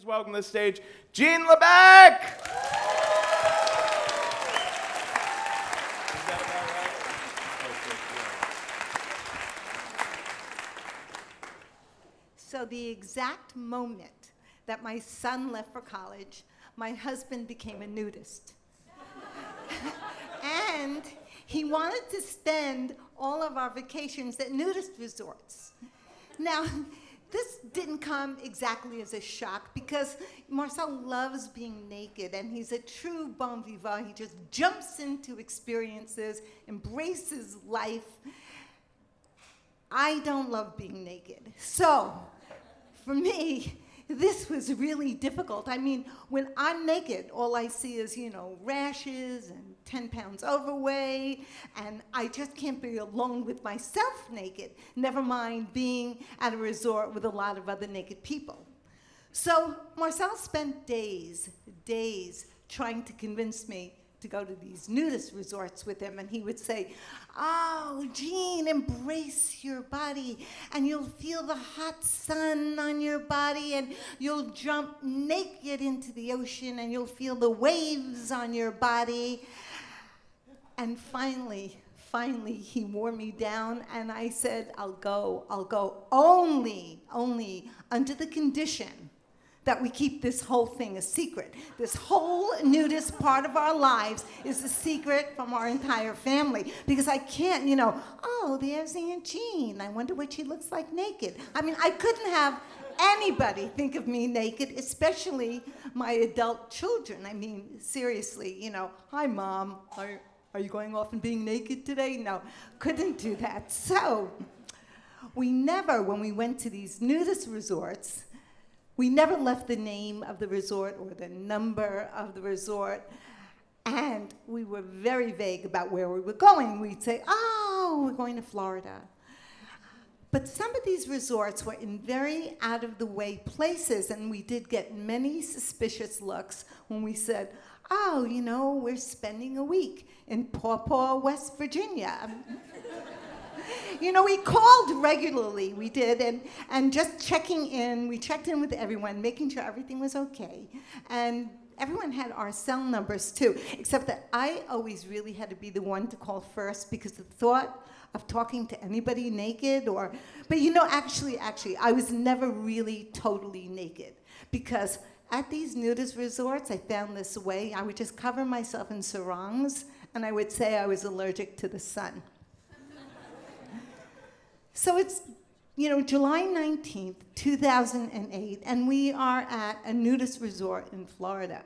welcome to the stage, LeBec! So the exact moment that my son left for college, my husband became a nudist. And he wanted to spend all of our vacations at nudist resorts. Now, this didn't come exactly as a shock because Marcel loves being naked and he's a true bon vivant. He just jumps into experiences, embraces life. I don't love being naked. So, for me, this was really difficult. I mean, when I'm naked, all I see is, rashes and 10 pounds overweight, and I just can't be alone with myself naked, never mind being at a resort with a lot of other naked people. So Marcel spent days trying to convince me to go to these nudist resorts with him, and he would say, "Oh, Jean, embrace your body, and you'll feel the hot sun on your body, and you'll jump naked into the ocean, and you'll feel the waves on your body." And finally, he wore me down, and I said, I'll go, only under the condition that we keep this whole thing a secret. This whole nudist part of our lives is a secret from our entire family. Because I can't, oh, there's Aunt Jean. I wonder what she looks like naked. I mean, I couldn't have anybody think of me naked, especially my adult children. I mean, seriously, hi, Mom. Are you going off and being naked today? No, couldn't do that. So when we went to these nudist resorts, we never left the name of the resort or the number of the resort, and we were very vague about where we were going. We'd say, oh, we're going to Florida. But some of these resorts were in very out-of-the-way places, and we did get many suspicious looks when we said, oh, we're spending a week in Paw Paw, West Virginia. We called regularly, we did, and just checking in, we checked in with everyone, making sure everything was okay. And everyone had our cell numbers too, except that I always really had to be the one to call first because the thought of talking to anybody naked but actually, I was never really totally naked because at these nudist resorts, I found this way. I would just cover myself in sarongs, and I would say I was allergic to the sun. So it's, July 19th, 2008, and we are at a nudist resort in Florida.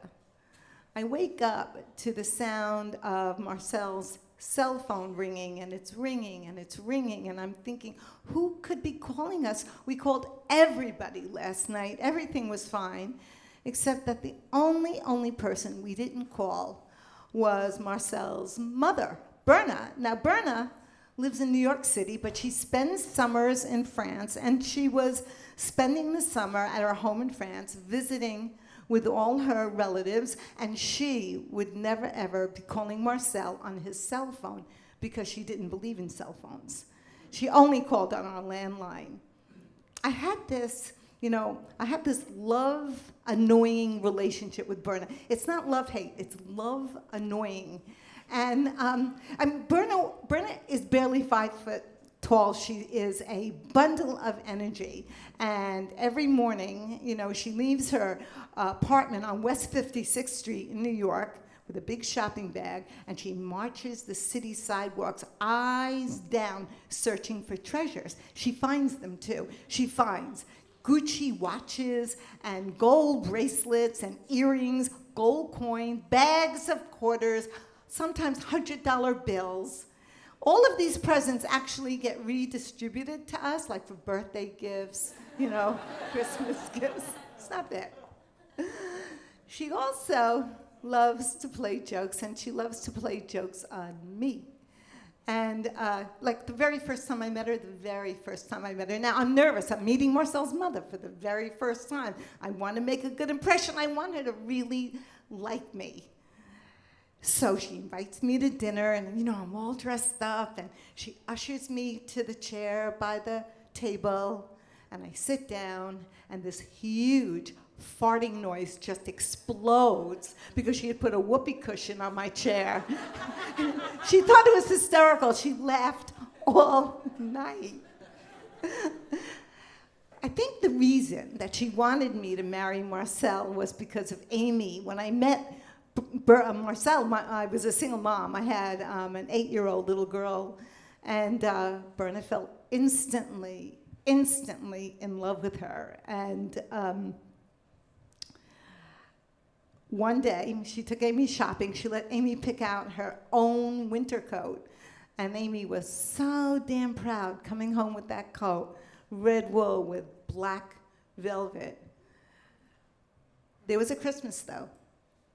I wake up to the sound of Marcel's cell phone ringing, and it's ringing, and it's ringing, and I'm thinking, who could be calling us? We called everybody last night. Everything was fine, except that the only person we didn't call was Marcel's mother, Burna. Now, Burna lives in New York City, but she spends summers in France, and she was spending the summer at her home in France, visiting with all her relatives, and she would never, ever be calling Marcel on his cell phone because she didn't believe in cell phones. She only called on our landline. I had this love-annoying relationship with Burna. It's not love-hate, it's love-annoying. And Burna is barely 5 foot tall. She is a bundle of energy. And every morning, she leaves her apartment on West 56th Street in New York with a big shopping bag, and she marches the city sidewalks, eyes down, searching for treasures. She finds them, too. She finds Gucci watches and gold bracelets and earrings, gold coins, bags of quarters, sometimes $100 bills. All of these presents actually get redistributed to us, like for birthday gifts, Christmas gifts. It's not bad. She also loves to play jokes, and she loves to play jokes on me. And the very first time I met her, now I'm nervous. I'm meeting Marcel's mother for the very first time. I want to make a good impression. I want her to really like me. So she invites me to dinner, and I'm all dressed up, and she ushers me to the chair by the table, and I sit down, and this huge farting noise just explodes because she had put a whoopee cushion on my chair. She thought it was hysterical. She laughed all night. I think the reason that she wanted me to marry Marcel was because of Amy. When I met Marcel, I was a single mom. I had an 8-year-old little girl, and Burna fell instantly in love with her. And one day, she took Amy shopping. She let Amy pick out her own winter coat. And Amy was so damn proud coming home with that coat, red wool with black velvet. There was a Christmas, though.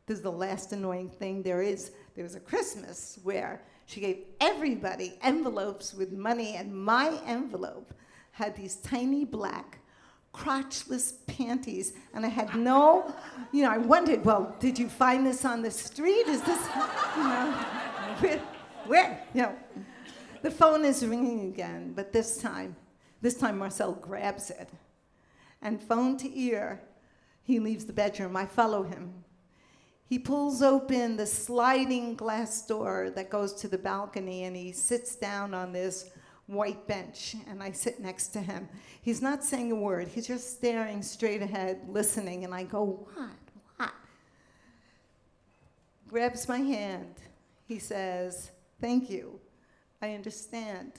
This is the last annoying thing there is. There was a Christmas where she gave everybody envelopes with money, and my envelope had these tiny black crotchless panties, and I had no, I wondered, well, did you find this on the street? Is this, where? The phone is ringing again, but this time Marcel grabs it, and phone to ear, he leaves the bedroom. I follow him. He pulls open the sliding glass door that goes to the balcony, and he sits down on this white bench, and I sit next to him. He's not saying a word. He's just staring straight ahead, listening, and I go, what? Grabs my hand. He says, thank you. I understand.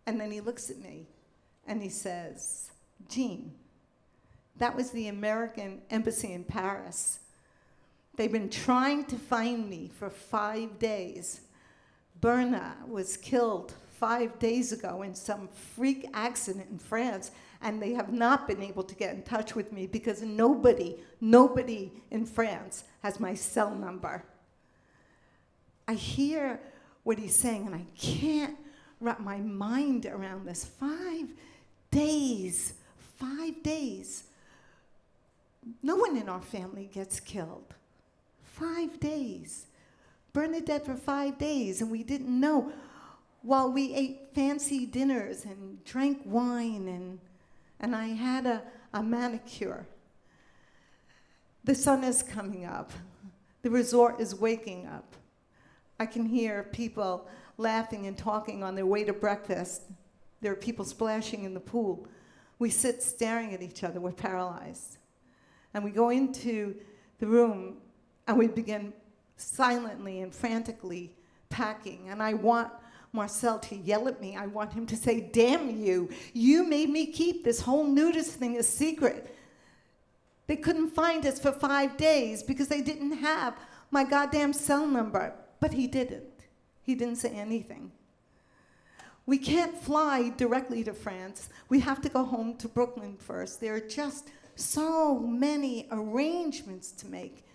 And then he looks at me, and he says, Jean, that was the American Embassy in Paris. They've been trying to find me for 5 days. Burna was killed 5 days ago in some freak accident in France, and they have not been able to get in touch with me because nobody in France has my cell number. I hear what he's saying, and I can't wrap my mind around this. 5 days. 5 days. No one in our family gets killed. 5 days. Bernadette for 5 days, and we didn't know. While we ate fancy dinners and drank wine, and I had a manicure. The sun is coming up. The resort is waking up. I can hear people laughing and talking on their way to breakfast. There are people splashing in the pool. We sit staring at each other. We're paralyzed. And we go into the room, and we begin silently and frantically packing. And I want Marcel to yell at me. I want him to say, damn you. You made me keep this whole nudist thing a secret. They couldn't find us for 5 days because they didn't have my goddamn cell number. But he didn't. He didn't say anything. We can't fly directly to France. We have to go home to Brooklyn first. There are just so many arrangements to make.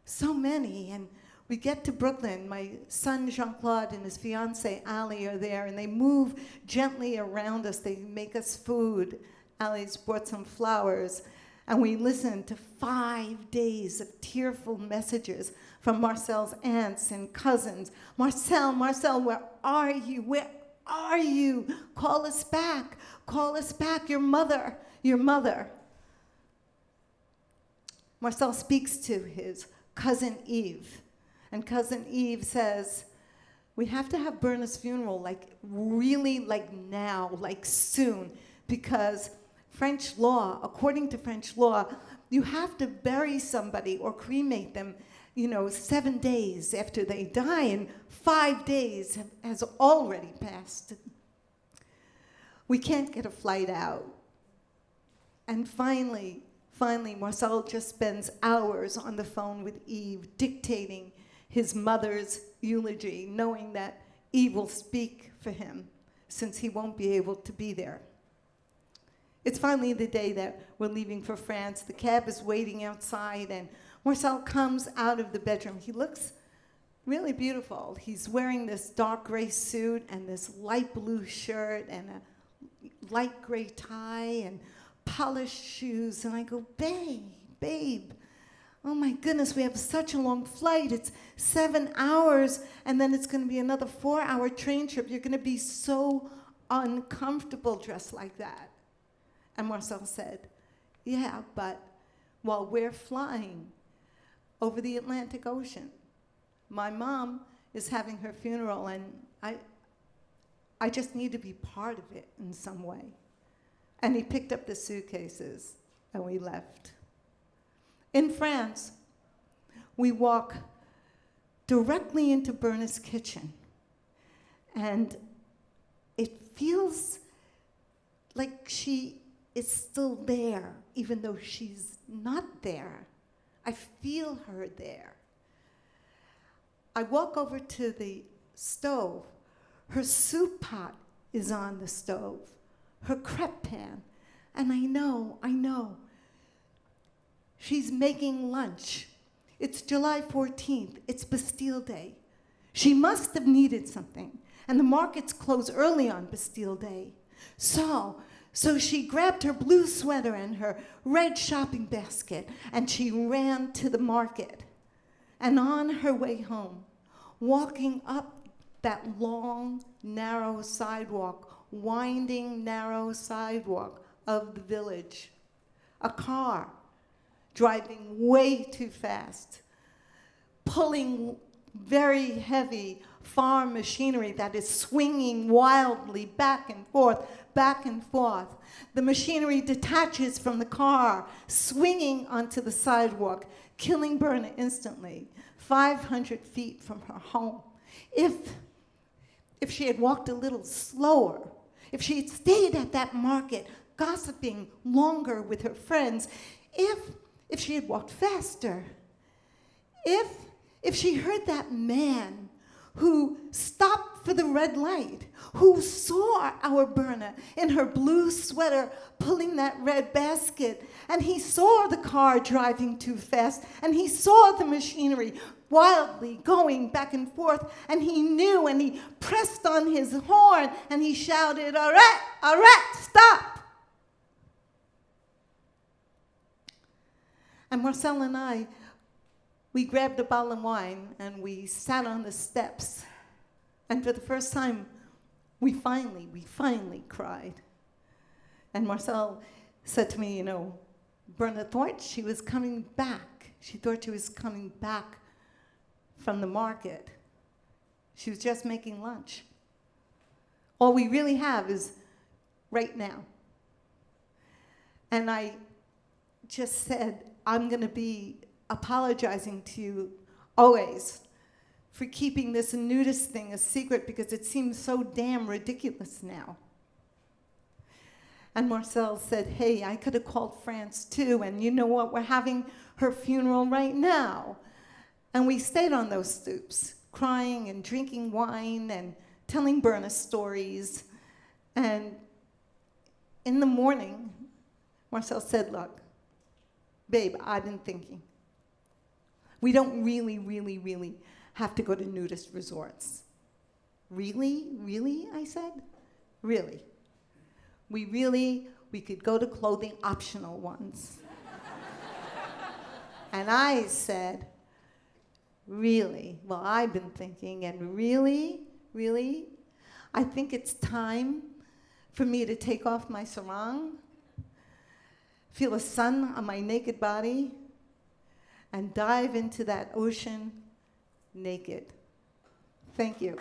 So many. And we get to Brooklyn. My son Jean-Claude and his fiancée Ali are there, and they move gently around us. They make us food. Ali's brought some flowers. And we listen to 5 days of tearful messages from Marcel's aunts and cousins. Marcel, where are you? Where are you? Call us back. Call us back. Your mother. Marcel speaks to his cousin Eve. And cousin Eve says, we have to have Burna's funeral really now, soon, because French law, according to French law, you have to bury somebody or cremate them, 7 days after they die, and 5 days has already passed. We can't get a flight out. And finally, Marcel just spends hours on the phone with Eve, dictating his mother's eulogy, knowing that Eve will speak for him since he won't be able to be there. It's finally the day that we're leaving for France. The cab is waiting outside, and Marcel comes out of the bedroom. He looks really beautiful. He's wearing this dark gray suit and this light blue shirt and a light gray tie and polished shoes. And I go, babe, oh my goodness, we have such a long flight. It's 7 hours, and then it's going to be another 4-hour train trip. You're going to be so uncomfortable dressed like that. And Marcel said, yeah, but while we're flying over the Atlantic Ocean. My mom is having her funeral, and I just need to be part of it in some way. And he picked up the suitcases, and we left. In France, we walk directly into Burna's kitchen, and it feels like she is still there, even though she's not there. I feel her there. I walk over to the stove. Her soup pot is on the stove, her crepe pan, and I know. She's making lunch. It's July 14th. It's Bastille Day. She must have needed something, and the markets close early on Bastille Day. So she grabbed her blue sweater and her red shopping basket, and she ran to the market. And on her way home, walking up that long, narrow sidewalk, winding, narrow sidewalk of the village, a car driving way too fast, pulling very heavy farm machinery that is swinging wildly back and forth, back and forth. The machinery detaches from the car, swinging onto the sidewalk, killing Burna instantly, 500 feet from her home. If she had walked a little slower, if she had stayed at that market, gossiping longer with her friends, if she had walked faster, if she heard that man who stopped for the red light, who saw our Burna in her blue sweater pulling that red basket, and he saw the car driving too fast, and he saw the machinery wildly going back and forth, and he knew, and he pressed on his horn, and he shouted, arrête, stop. And Marcel and I, we grabbed a bottle of wine, and we sat on the steps. And for the first time, we finally cried. And Marcel said to me, Burna thought she was coming back. She thought she was coming back from the market. She was just making lunch. All we really have is right now. And I just said, I'm going to be apologizing to you always for keeping this nudist thing a secret because it seems so damn ridiculous now. And Marcel said, hey, I could have called France too, and you know what, we're having her funeral right now. And we stayed on those stoops, crying and drinking wine and telling Burna stories. And in the morning, Marcel said, look, babe, I've been thinking. We don't really have to go to nudist resorts. Really? Really, I said? Really. We could go to clothing optional ones. And I said, really? Well, I've been thinking, and really, I think it's time for me to take off my sarong, feel the sun on my naked body, and dive into that ocean naked. Thank you.